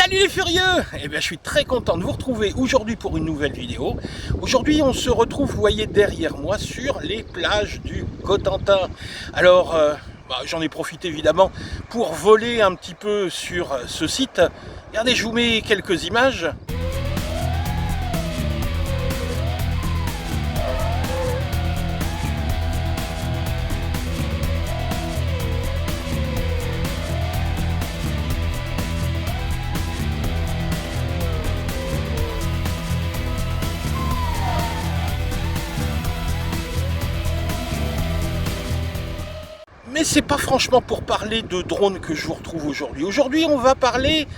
Salut les furieux! Eh bien, je suis très content de vous retrouver aujourd'hui pour une nouvelle vidéo. Aujourd'hui, on se retrouve, vous voyez derrière moi, sur les plages du Cotentin. Alors, j'en ai profité évidemment pour voler un petit peu sur ce site. Regardez, je vous mets quelques images. Mais c'est pas franchement pour parler de drone que je vous retrouve aujourd'hui. Aujourd'hui, on va parler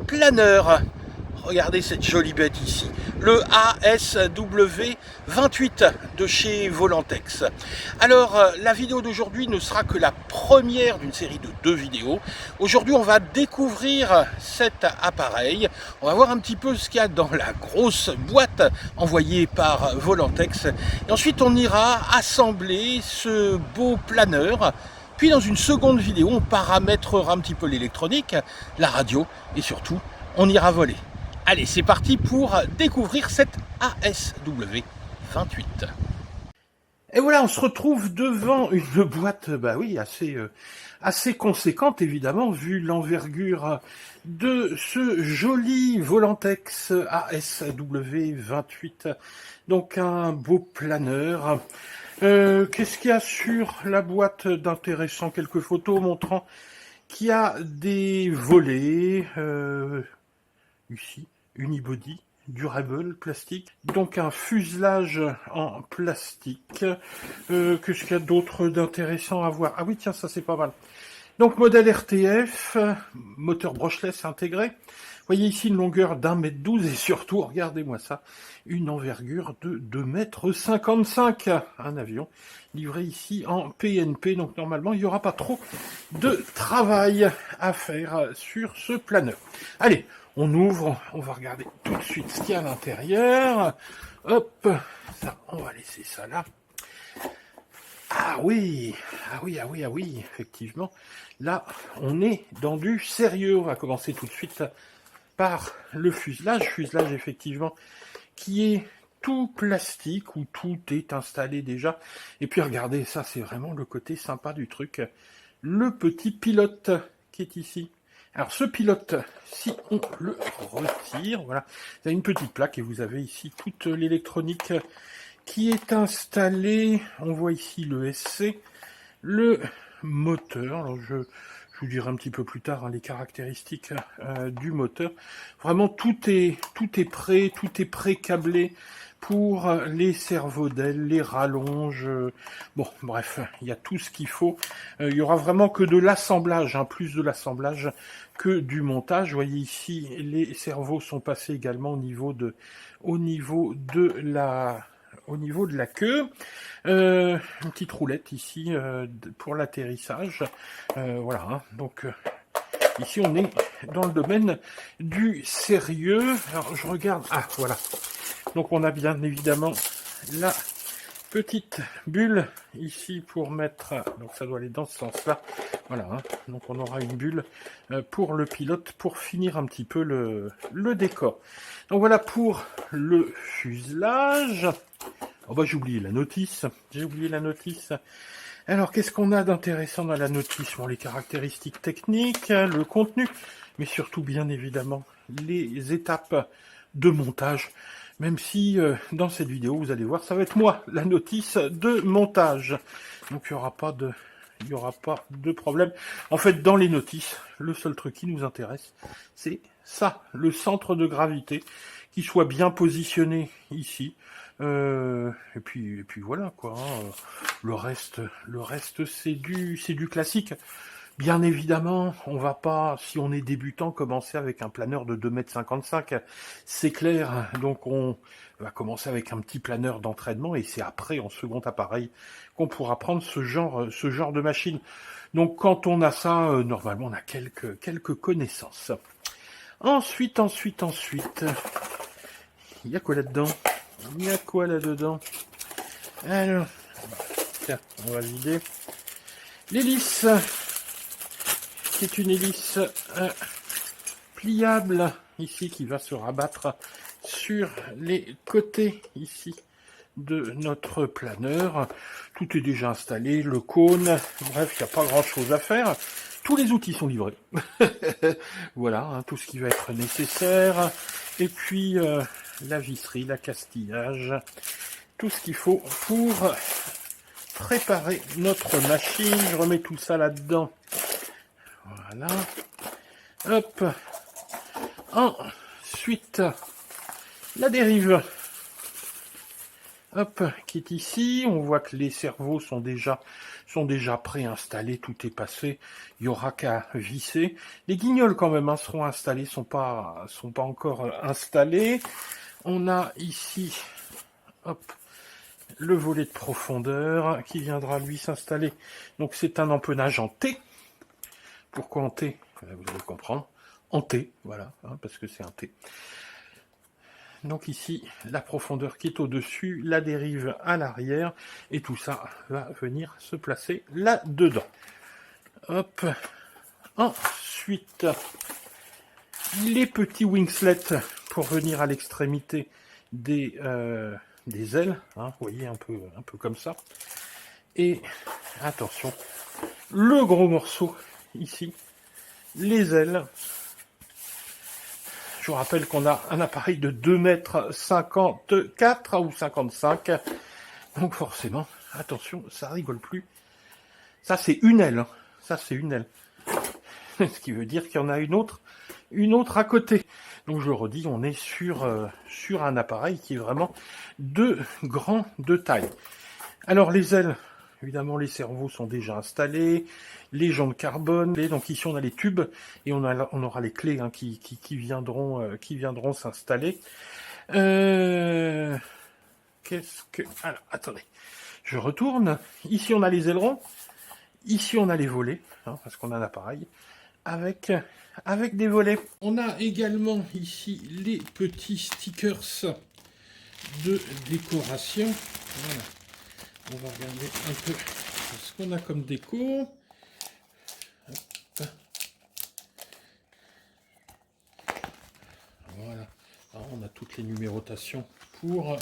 planeur. Regardez cette jolie bête ici, le ASW28 de chez Volantex. Alors, la vidéo d'aujourd'hui ne sera que la première d'une série de 2 vidéos. Aujourd'hui, on va découvrir cet appareil. On va voir un petit peu ce qu'il y a dans la grosse boîte envoyée par Volantex. Et ensuite, on ira assembler ce beau planeur. Puis dans une seconde vidéo, on paramétrera un petit peu l'électronique, la radio et surtout, on ira voler. Allez, c'est parti pour découvrir cette ASW28. Et voilà, on se retrouve devant une boîte, assez conséquente évidemment, vu l'envergure de ce joli Volantex ASW28. Donc un beau planeur. Qu'est-ce qu'il y a sur la boîte d'intéressant? Quelques photos montrant qu'il y a des volets, ici, unibody, durable, plastique. Donc un fuselage en plastique. Qu'est-ce qu'il y a d'autre d'intéressant à voir? Ah oui, tiens, ça c'est pas mal. Donc modèle RTF, moteur brushless intégré. Vous voyez ici une longueur d'1,12 m et surtout, regardez-moi ça, une envergure de 2,55 m. Un avion livré ici en PNP, donc normalement il n'y aura pas trop de travail à faire sur ce planeur. Allez, on ouvre, on va regarder tout de suite ce qu'il y a à l'intérieur. Hop, ça, on va laisser ça là. Ah oui, effectivement. Là, on est dans du sérieux. On va commencer tout de suite par le fuselage. Fuselage, effectivement, qui est tout plastique, où tout est installé déjà. Et puis, regardez, ça, c'est vraiment le côté sympa du truc. Le petit pilote qui est ici. Alors, ce pilote, si on le retire, voilà, vous avez une petite plaque et vous avez ici toute l'électronique qui est installé. On voit ici le SC, le moteur. Alors je vous dirai un petit peu plus tard les caractéristiques du moteur. Vraiment tout est prêt, tout est pré-câblé pour les servos d'ailes, les rallonges. Bon, bref, il y a tout ce qu'il faut. Il y aura vraiment que de l'assemblage, plus de l'assemblage que du montage. Vous voyez ici, les servos sont passés également au niveau de la queue. Une petite roulette ici pour l'atterrissage. Voilà, donc ici on est dans le domaine du sérieux. Alors je regarde, voilà. Donc on a bien évidemment la petite bulle ici pour mettre, donc ça doit aller dans ce sens-là. Voilà, donc on aura une bulle pour le pilote pour finir un petit peu le décor. Donc voilà pour le fuselage. Oh j'ai oublié la notice. Alors, qu'est-ce qu'on a d'intéressant dans la notice? Bon, les caractéristiques techniques, le contenu, mais surtout, bien évidemment, les étapes de montage. Même si, dans cette vidéo, vous allez voir, ça va être moi, la notice de montage. Donc, il n'y aura pas de problème. En fait, dans les notices, le seul truc qui nous intéresse, c'est ça, le centre de gravité, qui soit bien positionné ici. Et puis voilà quoi. Le reste c'est du classique. Bien évidemment, on va pas, si on est débutant, commencer avec un planeur de 2,55 m. C'est clair. Donc on va commencer avec un petit planeur d'entraînement et c'est après, en second appareil, qu'on pourra prendre ce genre de machine. Donc quand on a ça, normalement on a quelques connaissances. Ensuite, il y a quoi là-dedans? Il y a quoi là-dedans? Alors, tiens, on va vider. L'hélice, qui est une hélice pliable ici qui va se rabattre sur les côtés ici de notre planeur. Tout est déjà installé, le cône, bref, il n'y a pas grand chose à faire. Tous les outils sont livrés. Voilà, hein, tout ce qui va être nécessaire. Et puis la visserie, la castillage, tout ce qu'il faut pour préparer notre machine. Je remets tout ça là-dedans. Voilà. Hop. Ensuite, la dérive. Hop, qui est ici. On voit que les servos sont déjà préinstallés. Tout est passé. Il n'y aura qu'à visser. Les guignols, quand même, hein, seront installés. Sont pas encore installés. On a ici, hop, le volet de profondeur qui viendra lui s'installer. Donc c'est un empennage en T. Pourquoi en T? Vous allez comprendre. En T, voilà, hein, parce que c'est un T. Donc ici, la profondeur qui est au-dessus, la dérive à l'arrière, et tout ça va venir se placer là-dedans. Hop. Ensuite, les petits wingslets pour venir à l'extrémité des ailes, hein, vous voyez, un peu comme ça. Et attention, le gros morceau ici, les ailes. Je vous rappelle qu'on a un appareil de 2,54 m ou 55 m. Donc forcément, attention, ça rigole plus. Ça c'est une aile, hein. Ça c'est une aile. Ce qui veut dire qu'il y en a une autre à côté. Donc je le redis, on est sur un appareil qui est vraiment de taille. Alors les ailes, évidemment les servos sont déjà installés, les jantes carbone, donc ici on a les tubes et on aura les clés, hein, qui viendront s'installer. Alors attendez, je retourne. Ici on a les ailerons, ici on a les volets, hein, parce qu'on a un appareil avec des volets. On a également ici les petits stickers de décoration. Voilà. On va regarder un peu ce qu'on a comme déco. Hop. Voilà. Alors, on a toutes les numérotations pour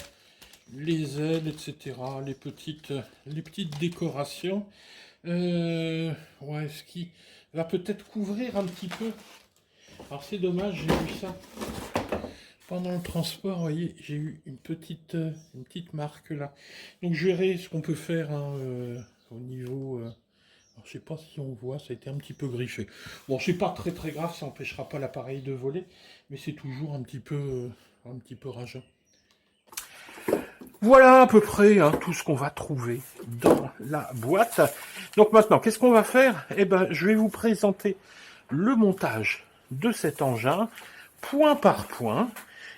les ailes, etc. Les petites décorations. Ouais, ce qui va peut-être couvrir un petit peu. Alors c'est dommage, j'ai vu ça pendant le transport, vous voyez, j'ai eu une petite marque là. Donc je verrai ce qu'on peut faire, hein, au niveau... alors, je sais pas si on voit, ça a été un petit peu griffé. Bon, c'est pas très grave, ça n'empêchera pas l'appareil de voler, mais c'est toujours un petit peu rageant. Voilà à peu près, hein, tout ce qu'on va trouver dans la boîte. Donc maintenant, qu'est-ce qu'on va faire? Eh ben, je vais vous présenter le montage de cet engin, point par point.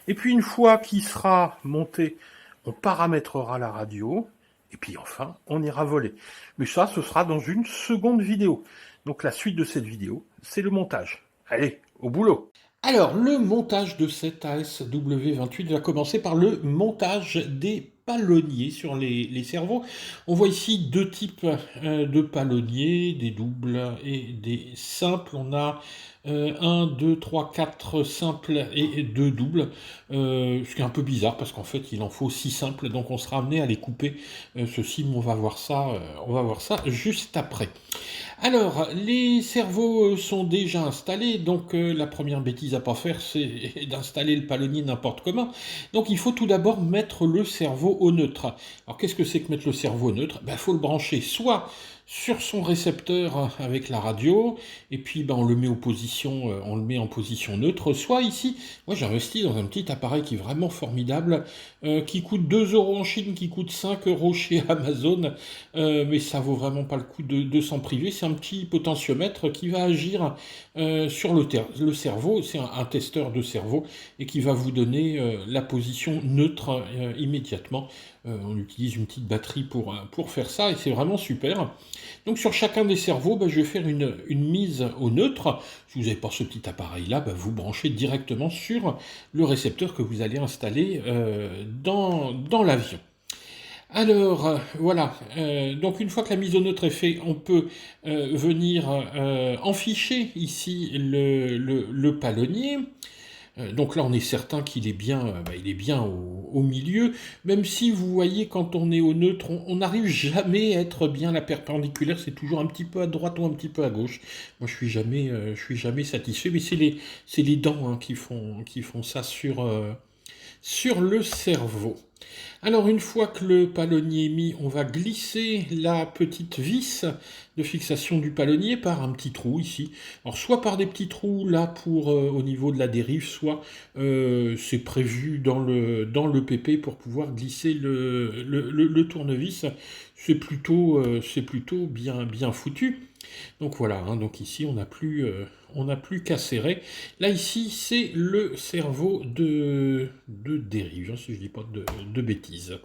Et puis une fois qu'il sera monté, on paramétrera la radio. Et puis enfin, on ira voler. Mais ça, ce sera dans une seconde vidéo. Donc la suite de cette vidéo, c'est le montage. Allez, au boulot! Alors, le montage de cet ASW28 va commencer par le montage des palonniers sur les servos. On voit ici deux types de palonniers, des doubles et des simples. On a 1, 2, 3, 4 simples et 2 doubles, ce qui est un peu bizarre parce qu'en fait il en faut 6 simples, donc on sera amené à les couper, ceci, mais on va voir ça juste après. Alors, les servos sont déjà installés, donc la première bêtise à pas faire, c'est d'installer le palonnier n'importe comment. Donc il faut tout d'abord mettre le servo au neutre. Alors qu'est-ce que c'est que mettre le servo au neutre? Il faut le brancher soit sur son récepteur avec la radio, et puis on le met en position neutre, soit ici, moi j'ai investi dans un petit appareil qui est vraiment formidable, qui coûte 2 € en Chine, qui coûte 5 € chez Amazon, mais ça vaut vraiment pas le coup de s'en priver. C'est un petit potentiomètre qui va agir sur le cerveau, c'est un testeur de cerveau, et qui va vous donner la position neutre immédiatement. On utilise une petite batterie pour faire ça, et c'est vraiment super. Donc sur chacun des cerveaux, je vais faire une mise au neutre. Si vous n'avez pas ce petit appareil-là, vous branchez directement sur le récepteur que vous allez installer dans l'avion. Alors, voilà. Donc, une fois que la mise au neutre est faite, on peut venir enficher ici le palonnier. Donc là, on est certain qu'il est bien, il est bien au milieu, même si vous voyez, quand on est au neutre, on n'arrive jamais à être bien à la perpendiculaire, c'est toujours un petit peu à droite ou un petit peu à gauche. Moi, je suis jamais satisfait, mais c'est les dents, hein, qui font ça sur le cerveau. Alors une fois que le palonnier est mis, on va glisser la petite vis de fixation du palonnier par un petit trou ici. Alors soit par des petits trous là pour au niveau de la dérive, soit c'est prévu dans le PP pour pouvoir glisser le tournevis. C'est plutôt bien foutu. Donc voilà, hein, donc ici on n'a plus qu'à serrer. Là ici c'est le cerveau de dérive, hein, si je dis pas de bêtises.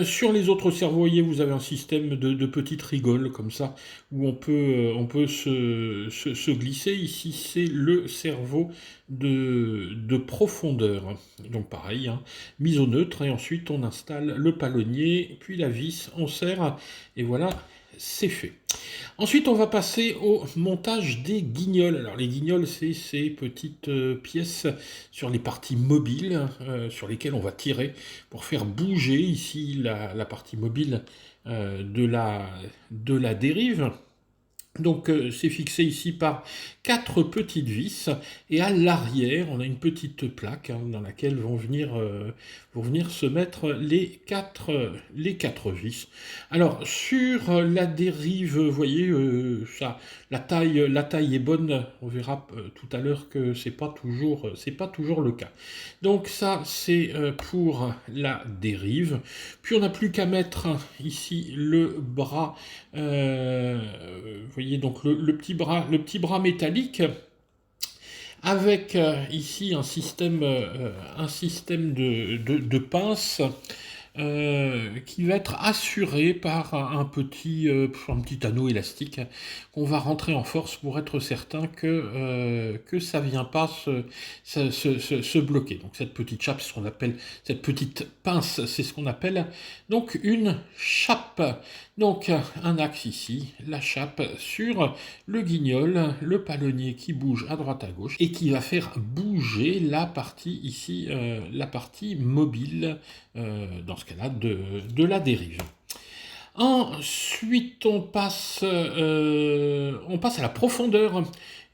Sur les autres cerveaux, voyez, vous avez un système de petites rigoles comme ça, où on peut se glisser. Ici, c'est le cerveau de profondeur. Donc pareil, hein, mise au neutre, et ensuite on installe le palonnier, puis la vis, on serre, et voilà, c'est fait. Ensuite, on va passer au montage des guignols. Alors, les guignols, c'est ces petites pièces sur les parties mobiles sur lesquelles on va tirer pour faire bouger ici la partie mobile de la dérive. Donc c'est fixé ici par quatre petites vis et à l'arrière on a une petite plaque, hein, dans laquelle vont venir se mettre les quatre vis. Alors sur la dérive, vous voyez, la taille est bonne. On verra tout à l'heure que c'est pas toujours le cas. Donc ça c'est pour la dérive. Puis on n'a plus qu'à mettre ici le bras. Vous voyez donc le petit bras métallique avec ici un système de pince qui va être assuré par un petit anneau élastique qu'on va rentrer en force pour être certain que ça ne vient pas se bloquer. Donc cette petite chape, c'est ce qu'on appelle, cette petite pince, c'est ce qu'on appelle donc une chape. Donc un axe ici, la chape sur le guignol, le palonnier qui bouge à droite à gauche et qui va faire bouger la partie ici, la partie mobile, dans ce cas-là, de la dérive. Ensuite, on passe à la profondeur.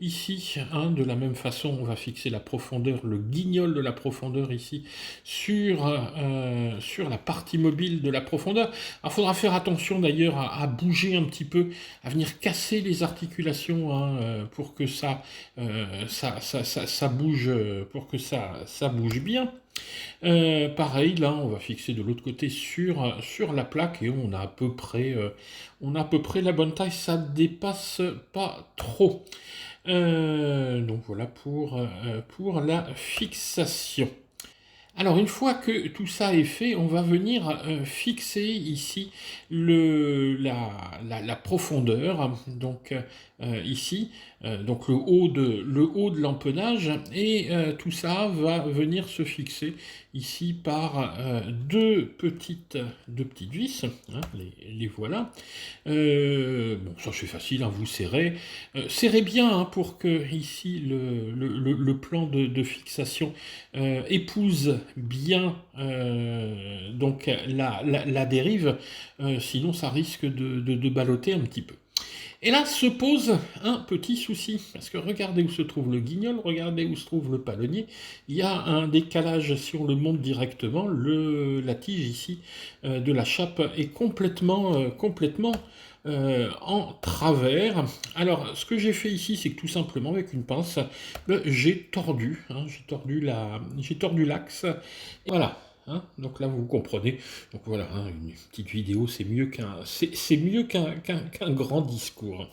Ici, hein, de la même façon, on va fixer la profondeur, le guignol de la profondeur ici, sur la partie mobile de la profondeur. Alors, il faudra faire attention d'ailleurs à bouger un petit peu, à venir casser les articulations, hein, pour que ça bouge, pour que ça bouge bien. Pareil, là, on va fixer de l'autre côté sur la plaque et on a à peu près la bonne taille, ça ne dépasse pas trop. Donc voilà pour la fixation. Alors une fois que tout ça est fait, on va venir fixer ici la profondeur, donc ici, donc le haut de l'empennage, et tout ça va venir se fixer ici par deux petites vis, hein, les voilà. Bon, ça c'est facile, hein, vous serrez. Serrez bien, hein, pour que ici le plan de fixation épouse bien donc la dérive, sinon ça risque de balloter un petit peu. Et là se pose un petit souci, parce que regardez où se trouve le guignol, regardez où se trouve le palonnier, il y a un décalage si on le monte directement, la tige ici de la chape est complètement en travers. Alors ce que j'ai fait ici, c'est que tout simplement avec une pince, j'ai tordu l'axe. Voilà. Hein, donc là vous comprenez. Donc voilà, hein, une petite vidéo, c'est mieux qu'un grand discours.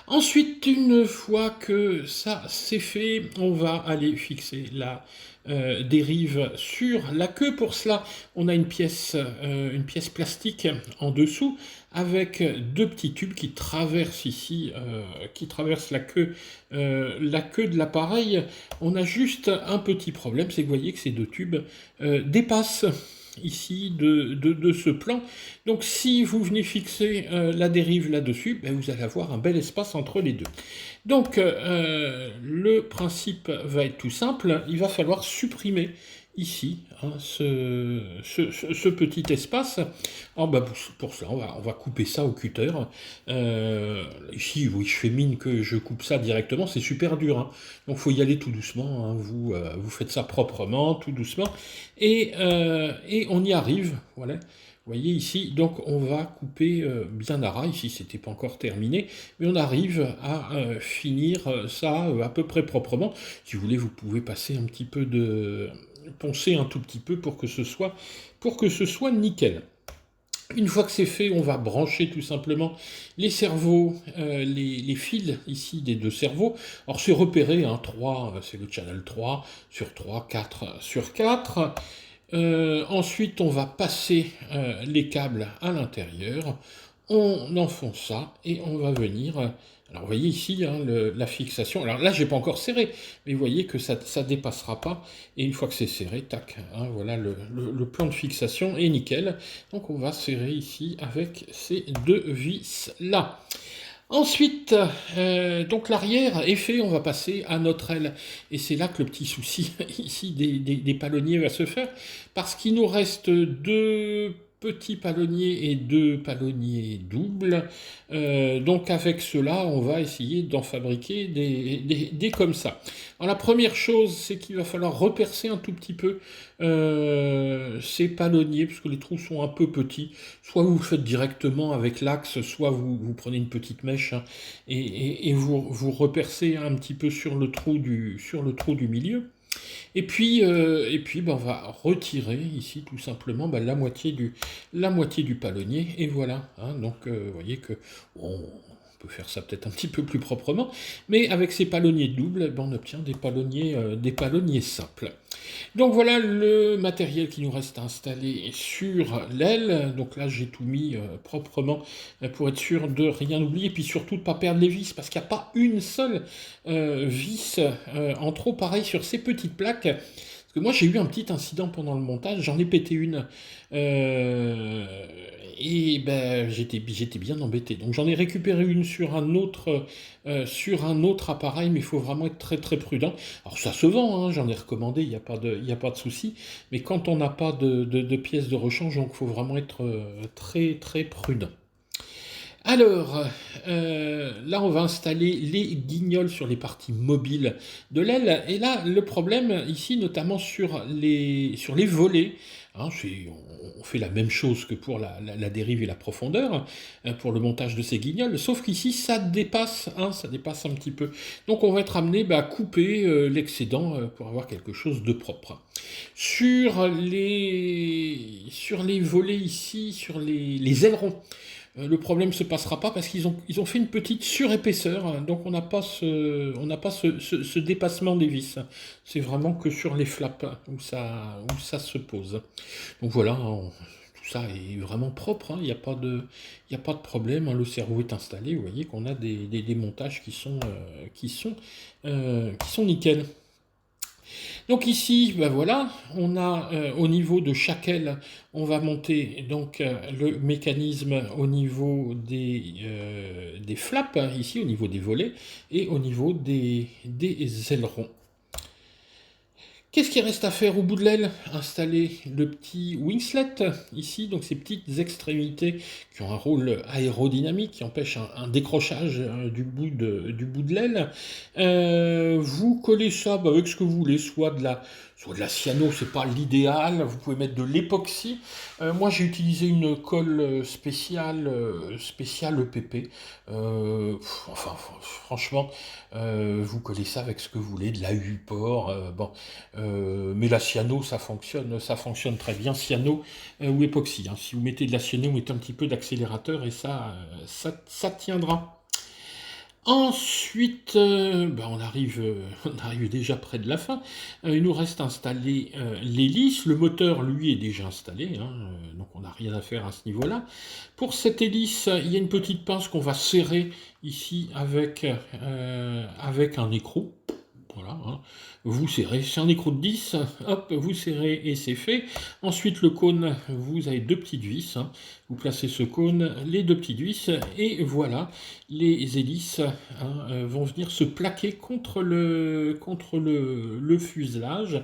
Ensuite, une fois que ça c'est fait, on va aller fixer la dérive sur la queue. Pour cela, on a une pièce plastique en dessous avec deux petits tubes qui traversent ici, qui traversent la queue de l'appareil. On a juste un petit problème, c'est que vous voyez que ces deux tubes dépassent. ici de ce plan. Donc si vous venez fixer la dérive là-dessus, ben, vous allez avoir un bel espace entre les deux. Donc le principe va être tout simple, il va falloir supprimer ici hein, ce petit espace. Alors, bah, pour ça, on va couper ça au cutter. Ici, oui, je fais mine que je coupe ça directement, c'est super dur. Hein. Donc, il faut y aller tout doucement. Hein. Vous faites ça proprement, tout doucement. Et on y arrive. Voilà. Vous voyez ici, donc on va couper bien à ras. Ici, c'était pas encore terminé, mais on arrive à finir ça à peu près proprement. Si vous voulez, vous pouvez passer un petit peu de poncer un tout petit peu pour que ce soit nickel. Une fois que c'est fait, on va brancher tout simplement les cerveaux, les fils ici des deux cerveaux. Alors c'est repéré, hein, 3, c'est le channel 3 sur 3, 4 sur 4. Ensuite, on va passer les câbles à l'intérieur. On enfonce ça et on va venir. Alors, vous voyez ici hein, la fixation. Alors là, j'ai pas encore serré, mais vous voyez que ça ne dépassera pas. Et une fois que c'est serré, tac, hein, voilà le plan de fixation est nickel. Donc, on va serrer ici avec ces deux vis là. Ensuite, donc l'arrière est fait, on va passer à notre aile. Et c'est là que le petit souci ici des palonniers va se faire, parce qu'il nous reste deux petits palonniers et deux palonniers doubles. Donc avec cela, on va essayer d'en fabriquer des comme ça. Alors la première chose, c'est qu'il va falloir repercer un tout petit peu ces palonniers, parce que les trous sont un peu petits. Soit vous le faites directement avec l'axe, soit vous prenez une petite mèche hein, et vous repercez un petit peu sur le trou du milieu. Et puis ben, on va retirer ici tout simplement ben, la moitié du palonnier. Et voilà. Hein, donc vous voyez que bon, on peut faire ça peut-être un petit peu plus proprement, mais avec ces palonniers doubles, ben, on obtient des palonniers simples. Donc voilà le matériel qui nous reste à installer sur l'aile. Donc là j'ai tout mis proprement pour être sûr de rien oublier, puis surtout de ne pas perdre les vis, parce qu'il n'y a pas une seule vis en trop pareil sur ces petites plaques. Parce que moi j'ai eu un petit incident pendant le montage, j'en ai pété une. Et ben j'étais bien embêté. Donc j'en ai récupéré une sur un autre appareil, mais il faut vraiment être très très prudent. Alors ça se vend, hein, j'en ai recommandé, il n'y a pas de souci. Mais quand on n'a pas de pièces de rechange, donc il faut vraiment être très très prudent. Alors, là, on va installer les guignols sur les parties mobiles de l'aile. Et là, le problème, ici, notamment sur les volets, hein, on fait la même chose que pour la dérive et la profondeur, pour le montage de ces guignols, sauf qu'ici, ça dépasse un petit peu. Donc, on va être amené à couper l'excédent pour avoir quelque chose de propre. Sur les volets ici, sur les ailerons, le problème ne se passera pas parce qu'ils ont fait une petite surépaisseur, hein, donc on n'a pas ce dépassement des vis. C'est vraiment que sur les flaps où ça se pose. Donc voilà, tout ça est vraiment propre, hein, il n'y a pas de problème, hein, le cerveau est installé, vous voyez qu'on a des montages qui sont nickel. Donc ici, ben voilà, on a au niveau de chaque aile, on va monter donc le mécanisme au niveau des flaps, hein, ici au niveau des volets, et au niveau des ailerons. Qu'est-ce qu'il reste à faire au bout de l'aile? Installer le petit wingslet, ici, donc ces petites extrémités qui ont un rôle aérodynamique, qui empêchent un décrochage du bout de l'aile. Vous collez ça avec ce que vous voulez, soit de la cyano, c'est pas l'idéal, vous pouvez mettre de l'époxy. Moi j'ai utilisé une colle spéciale EPP. Enfin, franchement, vous collez ça avec ce que vous voulez, de la U-port, bon. Mais la cyano, ça fonctionne très bien, cyano ou époxy. Hein. Si vous mettez de la cyano, vous mettez un petit peu d'accélérateur et ça tiendra. Ensuite, on arrive déjà près de la fin. Il nous reste à installer l'hélice. Le moteur, lui, est déjà installé, hein, donc on n'a rien à faire à ce niveau-là. Pour cette hélice, il y a une petite pince qu'on va serrer ici avec un écrou. Voilà, hein. Vous serrez, c'est un écrou de 10, hop, vous serrez et c'est fait. Ensuite, le cône, vous avez deux petites vis, hein. Vous placez ce cône, les deux petites vis, et voilà, les hélices, hein, vont venir se plaquer contre le fuselage.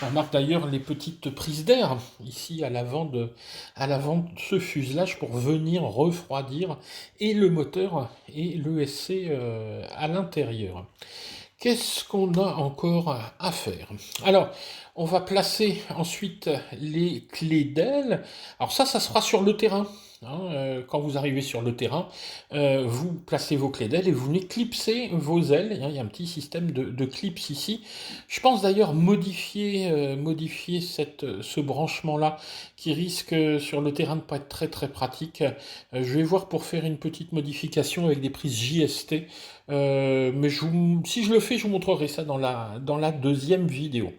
On remarque d'ailleurs les petites prises d'air ici à l'avant de ce fuselage pour venir refroidir et le moteur et l'ESC à l'intérieur. Qu'est-ce qu'on a encore à faire? Alors, on va placer ensuite les clés d'aile. Alors ça se fera sur le terrain, hein. Quand vous arrivez sur le terrain, vous placez vos clés d'aile et vous venez clipser vos ailes, hein. Il y a un petit système de clips ici. Je pense d'ailleurs modifier ce branchement-là qui risque sur le terrain de ne pas être très très pratique. Je vais voir pour faire une petite modification avec des prises JST. Mais si je le fais, je vous montrerai ça dans la deuxième vidéo.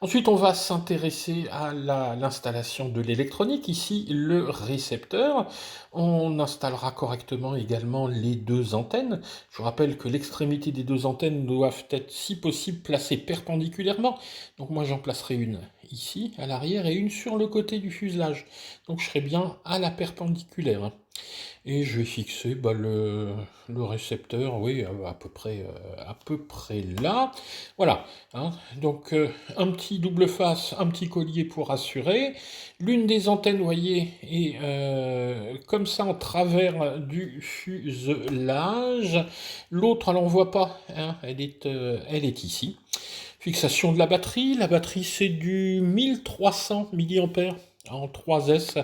Ensuite, on va s'intéresser à l'installation de l'électronique. Ici, le récepteur. On installera correctement également les deux antennes. Je vous rappelle que l'extrémité des deux antennes doivent être, si possible, placées perpendiculairement. Donc moi, j'en placerai une ici, à l'arrière, et une sur le côté du fuselage. Donc je serai bien à la perpendiculaire, hein. Et je vais fixer le récepteur, oui, à peu près là. Voilà, hein. Donc un petit double face, un petit collier pour assurer. L'une des antennes, vous voyez, est comme ça en travers du fuselage. L'autre, alors on ne voit pas, hein, elle est ici. Fixation de la batterie. La batterie, c'est du 1300 mAh en 3S.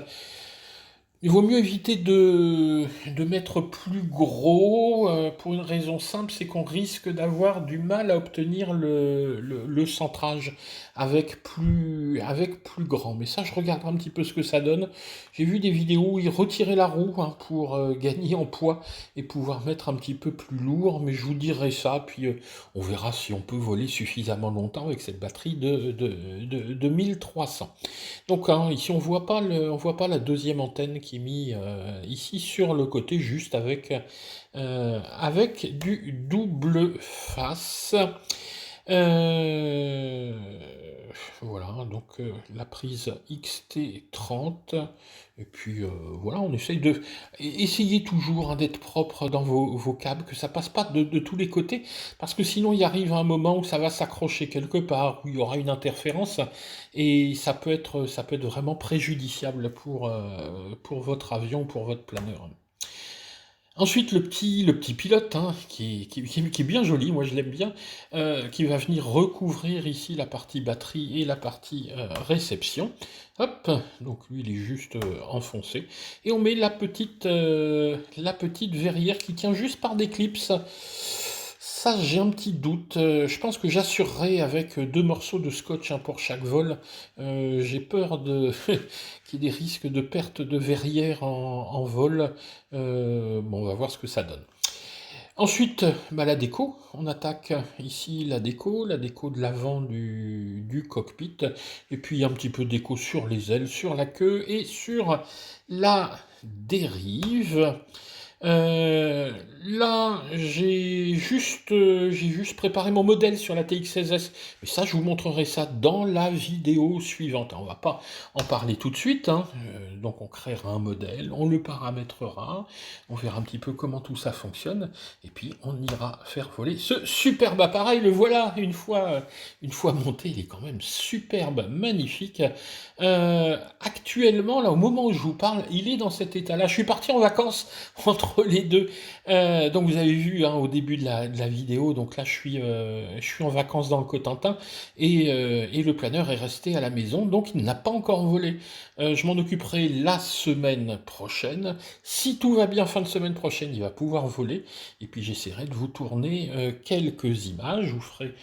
Il vaut mieux éviter de mettre plus gros, pour une raison simple, c'est qu'on risque d'avoir du mal à obtenir le centrage avec plus grand. Mais ça, je regarderai un petit peu ce que ça donne. J'ai vu des vidéos où ils retiraient la roue, hein, pour gagner en poids et pouvoir mettre un petit peu plus lourd, mais je vous dirai ça, puis on verra si on peut voler suffisamment longtemps avec cette batterie de 1300. Donc hein, ici on voit pas la deuxième antenne qui est mise ici sur le côté, juste avec du double face. Voilà, donc la prise XT30, et puis voilà, on essaye essayez toujours, hein, d'être propre dans vos câbles, que ça passe pas de tous les côtés, parce que sinon il arrive un moment où ça va s'accrocher quelque part, où il y aura une interférence, et ça peut être vraiment préjudiciable pour votre avion, pour votre planeur. Ensuite, le petit pilote, hein, qui est bien joli, moi je l'aime bien, qui va venir recouvrir ici la partie batterie et la partie réception. Hop, donc lui il est juste enfoncé. Et on met la petite verrière qui tient juste par des clips. Ça, j'ai un petit doute. Je pense que j'assurerai avec deux morceaux de scotch, hein, pour chaque vol. J'ai peur qu'il y ait des risques de perte de verrière en vol. Bon, on va voir ce que ça donne. Ensuite, la déco. On attaque ici la déco de l'avant du cockpit. Et puis un petit peu de déco sur les ailes, sur la queue et sur la dérive. Là, j'ai juste préparé mon modèle sur la TX16S, mais ça, je vous montrerai ça dans la vidéo suivante. On va pas en parler tout de suite, hein. Donc on créera un modèle, on le paramétrera, on verra un petit peu comment tout ça fonctionne, et puis on ira faire voler ce superbe appareil. Le voilà, une fois monté, il est quand même superbe, magnifique. Actuellement, là, au moment où je vous parle, il est dans cet état-là. Je suis parti en vacances entre les deux. Donc vous avez vu, hein, au début de la vidéo, donc là je suis en vacances dans le Cotentin, et le planeur est resté à la maison, donc il n'a pas encore volé. Je m'en occuperai la semaine prochaine. Si tout va bien, fin de semaine prochaine, il va pouvoir voler, et puis j'essaierai de vous tourner quelques images. Je vous ferai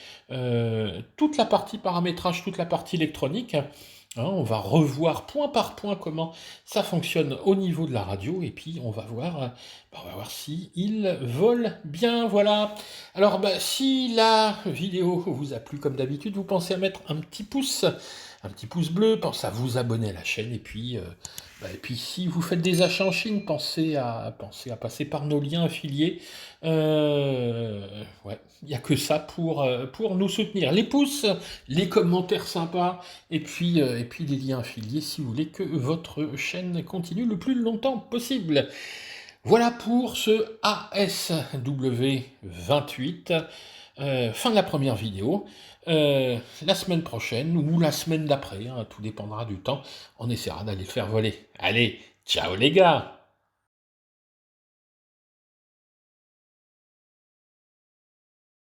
toute la partie paramétrage, toute la partie électronique. Hein, on va revoir point par point comment ça fonctionne au niveau de la radio, et puis on va voir si il vole bien. Voilà. Alors si la vidéo vous a plu, comme d'habitude, vous pensez à mettre un petit pouce, un petit pouce bleu, pensez à vous abonner à la chaîne, et puis si vous faites des achats en Chine, pensez à passer par nos liens affiliés. Ouais, il n'y a que ça pour nous soutenir. Les pouces, les commentaires sympas, et puis les liens affiliés si vous voulez que votre chaîne continue le plus longtemps possible. Voilà pour ce ASW 28. Fin de la première vidéo. La semaine prochaine ou la semaine d'après, hein, tout dépendra du temps, on essaiera d'aller le faire voler. Allez, ciao les gars!